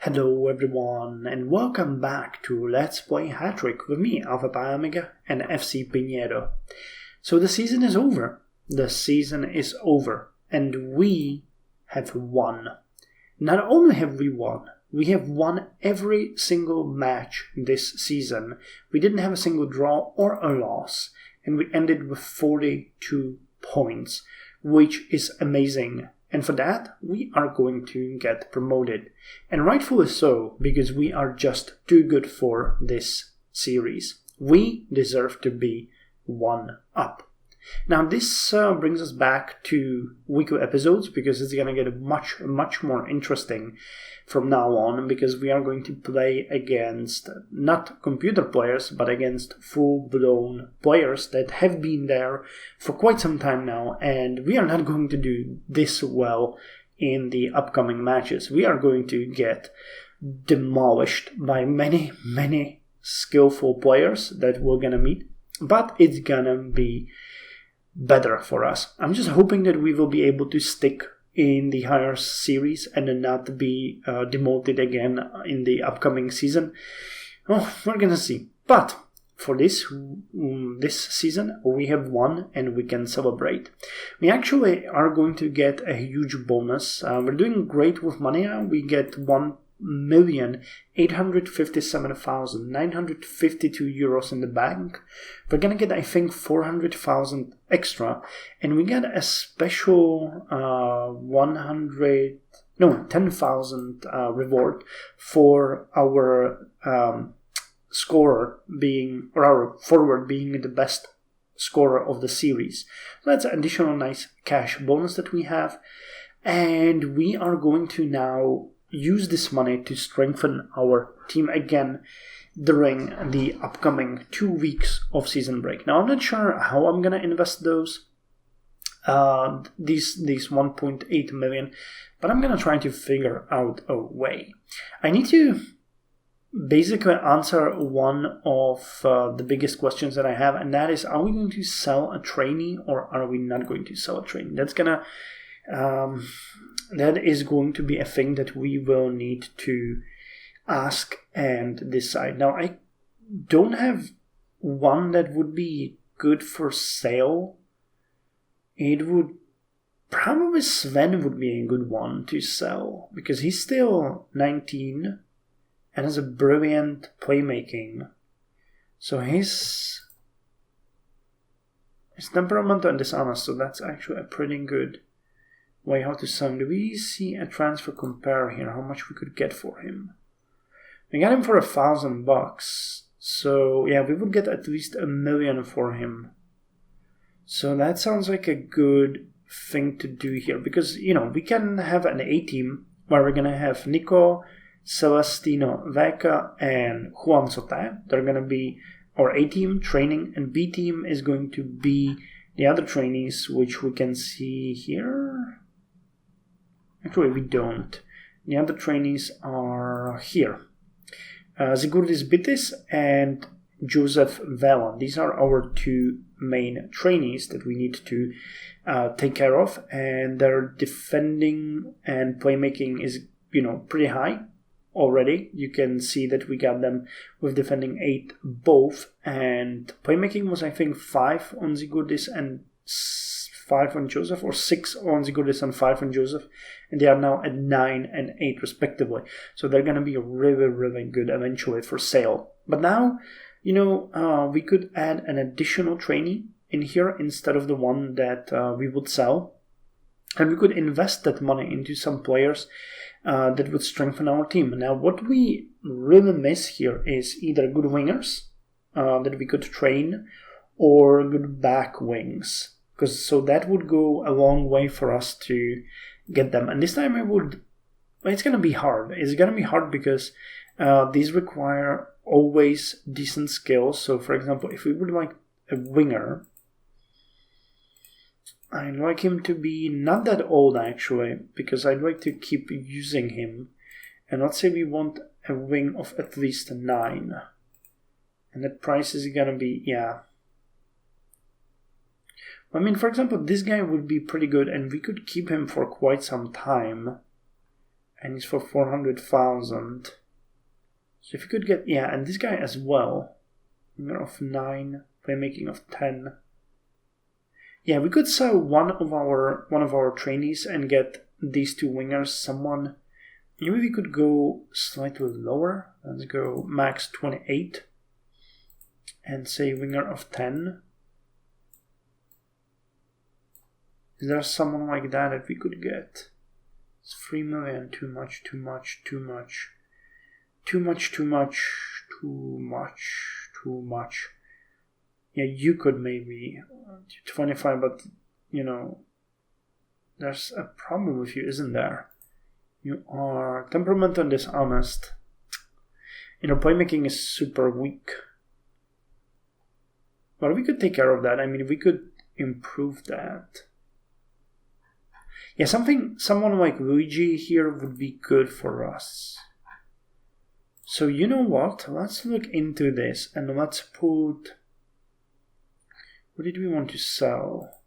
Hello everyone and welcome back to Let's Play Hattrick with me, Alpha and FC Pigneto. So the season is over. And we have won. Not only have we have won every single match this season. We didn't have a single draw or a loss, and we ended with 42 points, which is amazing. And for that, we are going to get promoted. And rightfully so, because we are just too good for this series. We deserve to be one up. Now this brings us back to weekly episodes, because it's going to get much more interesting from now on, because we are going to play against not computer players, but against full-blown players that have been there for quite some time now, and we are not going to do this well in the upcoming matches. We are going to get demolished by many skillful players that we're going to meet, but it's going to be better for us. I'm just hoping that we will be able to stick in the higher series and not be demoted again in the upcoming season. Oh, we're gonna see. But for this season, we have won and we can celebrate. We actually are going to get a huge bonus. We're doing great with money. We get 1,857,952 euros in the bank. We're gonna get, I think, 400,000 extra, and we get a special 10,000 reward for our scorer being, or our forward being the best scorer of the series. So that's an additional nice cash bonus that we have, and we are going to now use this money to strengthen our team again during the upcoming 2 weeks of season break. Now, I'm not sure how I'm going to invest these 1.8 million, but I'm going to try to figure out a way. I need to basically answer one of the biggest questions that I have, and that is, are we going to sell a trainee or are we not going to sell a trainee? That is going to be a thing that we will need to ask and decide. Now, I don't have one that would be good for sale. It would probably, Sven would be a good one to sell, because he's still 19 and has a brilliant playmaking. So his temperament and dishonest, so that's actually a pretty good way how to sell him. Do we see a transfer compare here? How much we could get for him? We got him for $1,000. So yeah, we would get at least 1 million for him. So that sounds like a good thing to do here, because we can have an A team where we're gonna have Nico, Celestino Veka, and Juan Sote. They're gonna be our A team training, and B team is going to be the other trainees, which we can see here. Actually, we don't. The other trainees are here. Zigurdis Bitis and Joseph Vela. These are our two main trainees that we need to take care of. And their defending and playmaking is, pretty high already. You can see that we got them with defending 8 both. And playmaking was, I think, 5 on Zigurdis and 5 on Joseph, or 6 on Zigurdis and 5 on Joseph, and they are now at 9 and 8 respectively. So they're going to be really good eventually for sale. But now, we could add an additional trainee in here instead of the one that we would sell, and we could invest that money into some players that would strengthen our team. Now, what we really miss here is either good wingers that we could train, or good back wings. So that would go a long way for us to get them. And this time it's going to be hard. It's going to be hard because these require always decent skills. So, for example, if we would like a winger, I'd like him to be not that old, actually, because I'd like to keep using him. And let's say we want a wing of at least 9. And that price is going to be, I mean, for example, this guy would be pretty good, and we could keep him for quite some time. And he's for 400,000. So if you could get, yeah, and this guy as well. Winger of 9, playmaking of 10. Yeah, we could sell one of our trainees and get these 2 wingers. Someone, maybe we could go slightly lower. Let's go max 28 and say winger of 10. Is there someone like that we could get? It's 3 million. Too much. Yeah, you could maybe 25, but you know, there's a problem with you, isn't there? You are temperamental and dishonest. You know, playmaking is super weak. But we could take care of that. I mean, we could improve that. Yeah, someone like Luigi here would be good for us. So you know what? Let's look into this and let's put... What did we want to sell?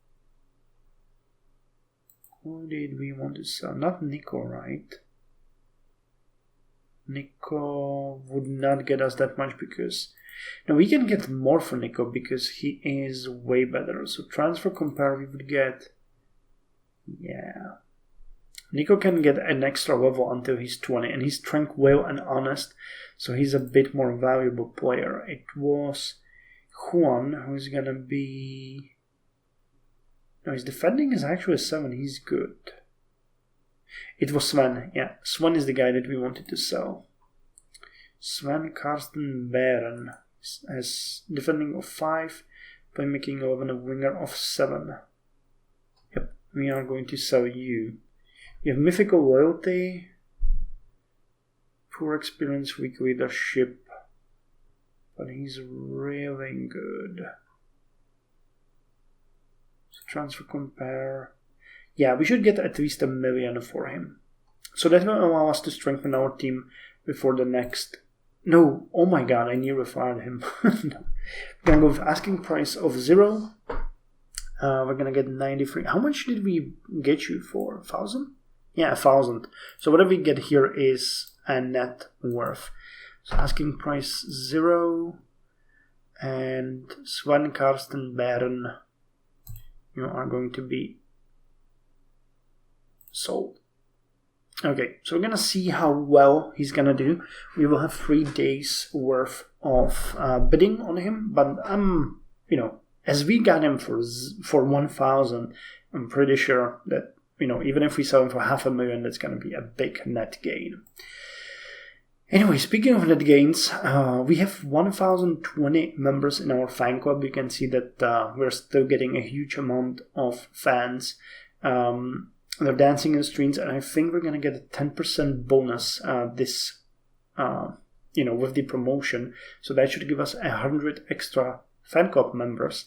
Who did we want to sell? Not Nico, right? Nico would not get us that much because... No, we can get more for Nico because he is way better. So transfer compare we would get... Yeah. Nico can get an extra level until he's 20 and he's tranquil and honest. So he's a bit more valuable player. It was Juan who's gonna be... No, his defending is actually 7. He's good. It was Sven. Yeah, Sven is the guy that we wanted to sell. Sven Karsten Beren has defending of 5, playmaking 11, a winger of 7. Yep, we are going to sell you. You have mythical loyalty, poor experience, weak leadership, but he's really good. So transfer compare. Yeah, we should get at least 1 million for him. So that will allow us to strengthen our team before the next... No, oh my god, I nearly fired him. No. We're going to go with asking price of 0. We're going to get 93. How much did we get you for? 1,000? Yeah, 1,000. So whatever we get here is a net worth. So asking price 0. And Sven Karsten Beren, you are going to be sold. Okay, so we're gonna see how well he's gonna do. We will have 3 days worth of bidding on him, but you know, as we got him for 1,000, I'm pretty sure that, you know, even if we sell him for 500,000, that's gonna be a big net gain. Anyway, speaking of net gains, we have 1,020 members in our fan club. You can see that we're still getting a huge amount of fans. They're dancing in the streets, and I think we're going to get a 10% bonus with the promotion. So that should give us 100 extra fan club members.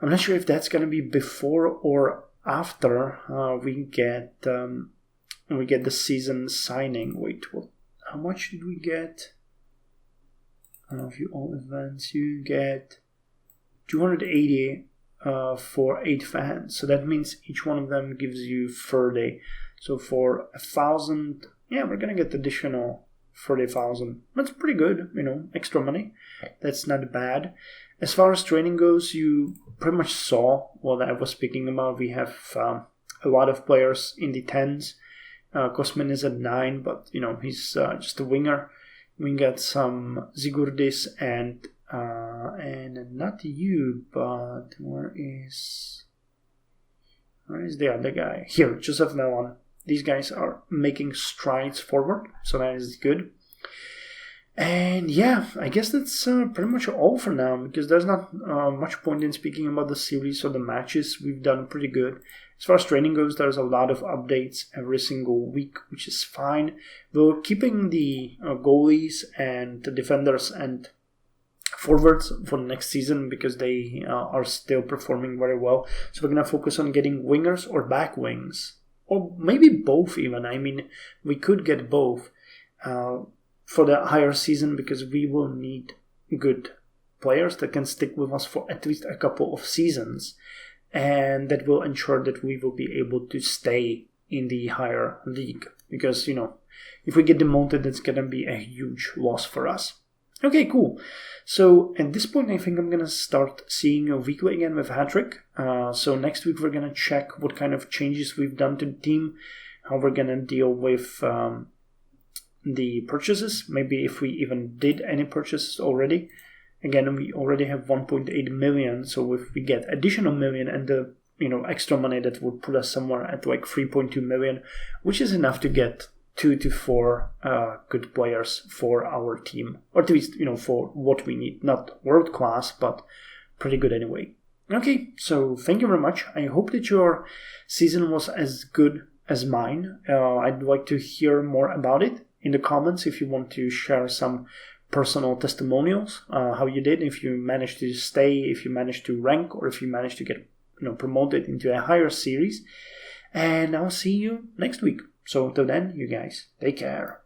I'm not sure if that's going to be before or after we get the season signing. Wait, what? How much did we get? View all events. You get 280 for 8 fans. So that means each one of them gives you 30. So for 1,000, yeah, we're gonna get additional 30,000. That's pretty good, you know, extra money. That's not bad. As far as training goes, you pretty much saw what I was speaking about. We have a lot of players in the 10s. Kosmin is at 9, but you know, he's just a winger. We got some Zigurdis and not you, but where is the other guy? Here, Joseph Mellon. These guys are making strides forward, so that is good. And yeah, I guess that's pretty much all for now, because there's not much point in speaking about the series or the matches. We've done pretty good. As far as training goes, there's a lot of updates every single week, which is fine. We're keeping the goalies and the defenders and forwards for the next season because they are still performing very well. So we're going to focus on getting wingers or back wings, or maybe both even. I mean, we could get both for the higher season, because we will need good players that can stick with us for at least a couple of seasons, and that will ensure that we will be able to stay in the higher league. because, if we get demoted, it's going to be a huge loss for us. Okay, cool. So at this point, I think I'm going to start seeing you weekly again with Hattrick. So next week, we're going to check what kind of changes we've done to the team, how we're going to deal with the purchases, maybe if we even did any purchases already. Again, we already have 1.8 million, so if we get additional million and the extra money, that would put us somewhere at like 3.2 million, which is enough to get 2 to 4 good players for our team, or at least for what we need. Not world class, but pretty good anyway. Okay, so thank you very much. I hope that your season was as good as mine. I'd like to hear more about it in the comments if you want to share some personal testimonials, how you did, if you managed to stay, if you managed to rank, or if you managed to get promoted into a higher series. And I'll see you next week. So until then, you guys, take care.